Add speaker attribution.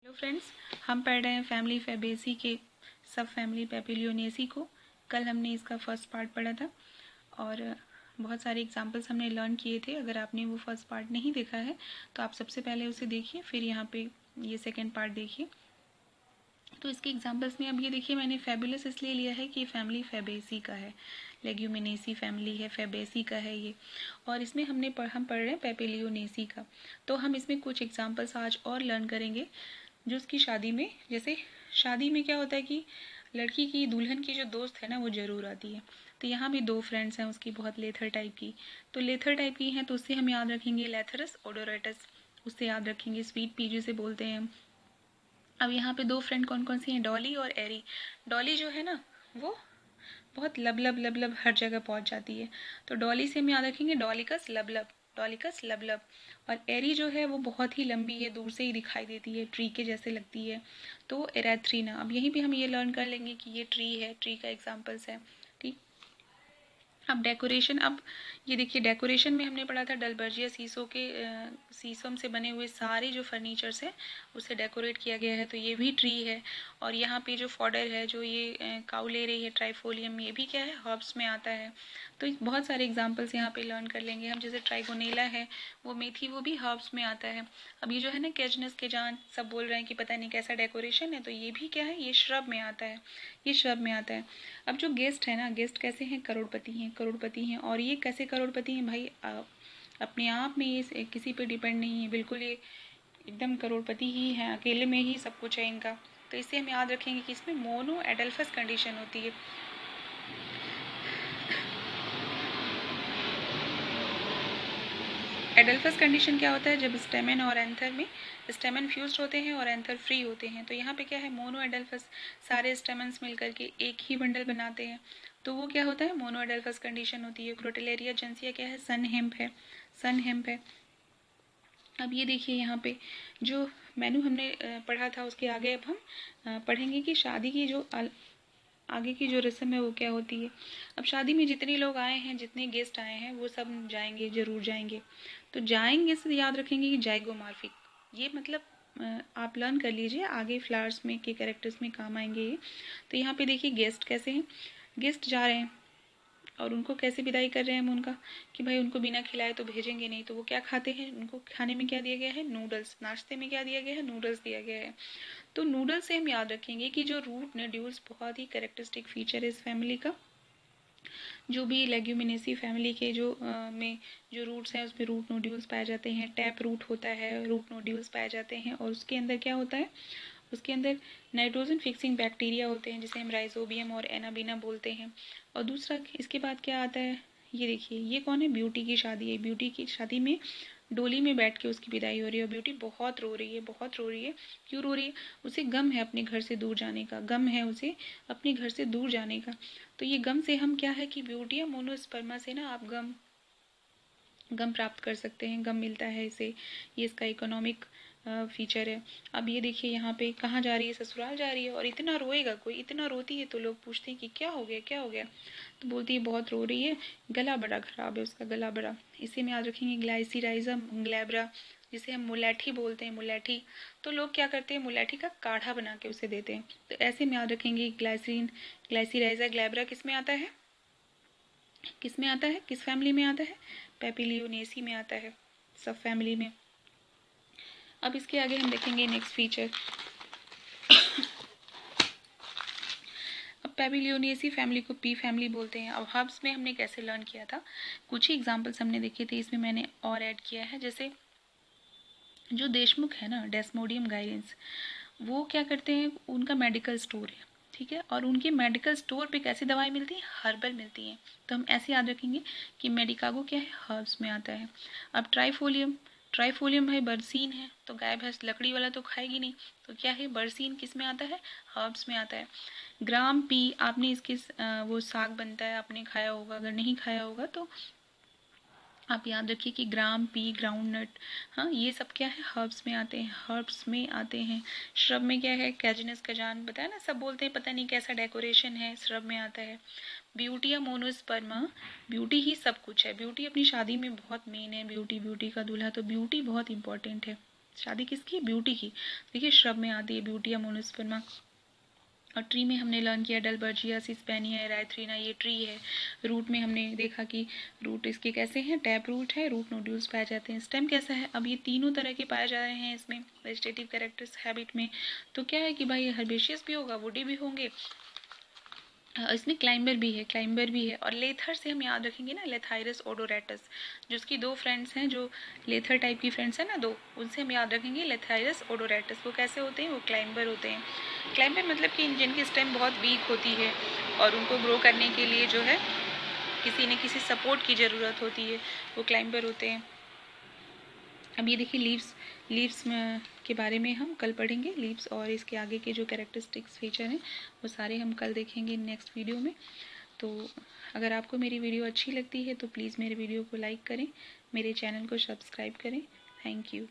Speaker 1: Hello friends, हम पढ़ रहे हैं फैमिली फैबेसी के सब फैमिली पेपिलियोनेसी को। कल हमने इसका फर्स्ट पार्ट पढ़ा था और बहुत सारे एग्जांपल्स हमने लर्न किए थे। अगर आपने वो फर्स्ट पार्ट नहीं देखा है तो आप सबसे पहले उसे देखिए, फिर यहाँ पे ये सेकेंड पार्ट देखिए। तो इसके एग्जांपल्स में अब ये देखिए, मैंने फैबुलस इसलिए लिया है कि फैमिली फैबेसी का है, लेग्यूमिनेसी फैमिली है, फैबेसी का है ये। और इसमें हम पढ़ रहे हैं पेपिलियोनेसी का। तो हम इसमें कुछ एग्जांपल्स आज और लर्न करेंगे जो उसकी शादी में, जैसे शादी में क्या होता है कि लड़की की दुल्हन की जो दोस्त है ना वो ज़रूर आती है। तो यहाँ भी दो फ्रेंड्स हैं उसकी, बहुत लेथर टाइप की। तो लेथर टाइप की हैं तो उससे हम याद रखेंगे लेथरस ओडोरेटस, उससे याद रखेंगे स्वीट पी जिसे बोलते हैं। अब यहाँ पे दो फ्रेंड कौन कौन सी हैं, डॉली और एरी। डॉली जो है ना वो बहुत लबलब लबलब हर जगह पहुँच जाती है, तो डॉली से हम याद रखेंगे डॉलिकस लबलब, डॉलिकस लबलब। और एरी जो है वो बहुत ही लंबी है, दूर से ही दिखाई देती है, ट्री के जैसे लगती है, तो एरेथ्रीना। अब यहीं पे हम ये लर्न कर लेंगे कि ये ट्री है, ट्री का एग्जाम्पल्स है। ठीक, अब डेकोरेशन। अब ये देखिए, डेकोरेशन में हमने पढ़ा था डलबर्जिया शीशम से बने हुए सारे जो फर्नीचर्स हैं उसे डेकोरेट किया गया है, तो ये भी ट्री है। और यहाँ पे जो फॉडर है, जो ये काऊ ले रही है ट्राइफोलियम, ये भी क्या है, हर्ब्स में आता है। तो बहुत सारे एग्जांपल्स यहाँ पे लर्न कर लेंगे हम। जैसे ट्राइगोनेला है, वो मेथी, वो भी हर्ब्स में आता है। अब ये जो है ना कैजनस के जान, सब बोल रहे हैं कि पता नहीं कैसा डेकोरेशन है, तो ये भी क्या है, ये श्रब में आता है, ये श्रब में आता है। अब जो गेस्ट है ना, गेस्ट कैसे हैं, करोड़पति हैं, करोड़पति हैं। और ये कैसे करोड़पति हैं भाई, अपने आप में ये किसी पे डिपेंड नहीं है, बिल्कुल ये एकदम करोड़पति ही हैं, अकेले में ही सब कुछ है इनका। तो इससे हम याद रखेंगे कि इसमें मोनो एडल्फस कंडीशन होती है। एडल्फस कंडीशन क्या होता है, जब स्टेमेन और एंथर में स्टेमेन फ्यूज्ड होते हैं और एंथर फ्री होते हैं। तो यहाँ पे क्या है, मोनो एडल्फस, सारे स्टेमेंस मिलकर के एक ही बंडल बनाते हैं, तो वो क्या होता है, मोनो एडल्फस कंडीशन होती है। क्रोटेलेरिया जेंसिया क्या है, सन हेम्प है, सन हेम्प है। अब ये देखिए यहाँ पे जो मेनू हमने पढ़ा था, उसके आगे अब हम पढ़ेंगे कि शादी की जो आगे की जो रस्म है वो क्या होती है। अब शादी में जितने लोग आए हैं, जितने गेस्ट आए हैं, वो सब जाएंगे, जरूर जाएंगे। तो जाएंगे से याद रखेंगे कि जाइगोमार्फिक, ये मतलब आप लर्न कर लीजिए, आगे फ्लावर्स में के कैरेक्टर्स में काम आएंगे ये। तो यहाँ पे देखिए गेस्ट कैसे हैं, गेस्ट जा रहे हैं और उनको कैसे विदाई कर रहे हैं हम उनका, कि भाई उनको बिना खिलाए तो भेजेंगे नहीं। तो वो क्या खाते हैं, उनको खाने में क्या दिया गया है, नूडल्स। नाश्ते में क्या दिया गया है, नूडल्स दिया गया है। तो नूडल्स से हम याद रखेंगे कि जो रूट नोड्यूल्स बहुत ही कैरेक्टरिस्टिक फीचर है इस फैमिली का। जो भी लेग्यूमिनेसी फैमिली के जो में जो रूट्स हैं उसमें रूट नोड्यूल्स पाए जाते हैं, टैप रूट होता है, रूट नोड्यूल्स पाए जाते हैं। और उसके अंदर क्या होता है, उसके अंदर नाइट्रोजन फिक्सिंग बैक्टीरिया होते हैं, जिसे हम राइजोबियम और एनाबिना बोलते हैं। और दूसरा इसके बाद क्या आता है, ये देखिए, ये कौन है, ब्यूटी की शादी है। ब्यूटी की शादी में डोली में बैठ के उसकी विदाई हो रही है और ब्यूटी बहुत रो रही है, बहुत रो रही है। क्यों रो रही है, उसे गम है अपने घर से दूर जाने का, गम है उसे अपने घर से दूर जाने का। तो ये गम से हम क्या है कि ब्यूटी या मोनोस्पर्मा से ना आप गम प्राप्त कर सकते हैं, गम मिलता है इसे, ये इसका इकोनॉमिक फीचर है। अब ये देखिए यहाँ पे कहाँ जा रही है, ससुराल जा रही है। और इतना रोएगा कोई, इतना रोती है तो लोग पूछते हैं कि क्या हो गया, क्या हो गया। तो बोलती है बहुत रो रही है, गला बड़ा खराब है उसका, गला बड़ा। इसे में याद रखेंगे ग्लाइसीराइजम ग्लैब्रा, जिसे हम मुलैठी बोलते हैं, मुलैठी। तो लोग क्या करते हैं, मुलैठी का काढ़ा बना के उसे देते हैं। तो ऐसे में याद रखेंगे ग्लाइसीराइजा ग्लैब्रा किस में आता है, किस में आता है, किस फैमिली में आता है, पेपिलियोनेसी में आता है, सब फैमिली में। अब इसके आगे हम देखेंगे नेक्स्ट फीचर। अब पेपिलियोनेसी फैमिली को पी फैमिली बोलते हैं। अब हब्स में हमने कैसे लर्न किया था, कुछ ही एग्जांपल्स हमने देखे थे, इसमें मैंने और ऐड किया है। जैसे जो देशमुख है ना, डेस्मोडियम गायरेंस, वो क्या करते हैं, उनका मेडिकल स्टोर है, ठीक है। और उनके मेडिकल स्टोर पे कैसी दवाई मिलती है, हर्बल मिलती है। तो हम ऐसे याद रखेंगे कि मेडिकागो क्या है, हर्ब्स में आता है। अब ट्राइफोलियम, ट्राइफोलियम भाई बरसीन है, तो गाय भैंस लकड़ी वाला तो खाएगी नहीं, तो क्या है, बरसीन किस में आता है, हर्ब्स में आता है। ग्राम पी, आपने इसके वो साग बनता है, आपने खाया होगा, अगर नहीं खाया होगा तो आप याद रखिए कि ग्राम पी, ग्राउंड नट, हाँ ये सब क्या है, हर्ब्स में आते हैं, हर्ब्स में आते हैं। श्रब में क्या है, कैजनस का जान बताया ना, सब बोलते हैं पता नहीं कैसा डेकोरेशन है, श्रब में आता है। ब्यूटी या मोनोस्पर्मा, ब्यूटी ही सब कुछ है, ब्यूटी अपनी शादी में बहुत मेन है, ब्यूटी, ब्यूटी का दूल्हा, तो ब्यूटी बहुत इंपॉर्टेंट है शादी किसकी? ब्यूटी की। देखिए श्रब में आती है ब्यूटी या मोनोस्पर्मा। और ट्री में हमने लर्न किया डलबर्जिया, सिस्पेनिया, एराथ्रीना, ये ट्री है। रूट में हमने देखा कि रूट इसके कैसे हैं, टैप रूट है, रूट नोड्यूल्स पाए जाते हैं। स्टेम कैसा है? अब ये तीनों तरह के पाए जा रहे हैं इसमें वेजिटेटिव कैरेक्टर्स हैबिट में। तो क्या है कि भाई हर्बेशियस भी होगा, वुडी भी होंगे, इसमें क्लाइंबर भी है। और लेथर से हम याद रखेंगे ना, लेथाइरस ओडोरेटस, जिसकी दो फ्रेंड्स हैं जो लेथर टाइप की फ्रेंड्स हैं ना दो, उनसे हम याद रखेंगे लेथाइरस ओडोरेटस। वो कैसे होते हैं? वो क्लाइंबर होते हैं। क्लाइंबर मतलब कि जिनकी स्टेम बहुत वीक होती है और उनको ग्रो करने के लिए जो है किसी न किसी सपोर्ट की ज़रूरत होती है, वो क्लाइंबर होते हैं। अब ये देखिए लीव्स के बारे में हम कल पढ़ेंगे। लीव्स और इसके आगे के जो कैरेक्टरिस्टिक्स फीचर हैं वो सारे हम कल देखेंगे नेक्स्ट वीडियो में। तो अगर आपको मेरी वीडियो अच्छी लगती है तो प्लीज़ मेरे वीडियो को लाइक करें, मेरे चैनल को सब्सक्राइब करें। Thank you.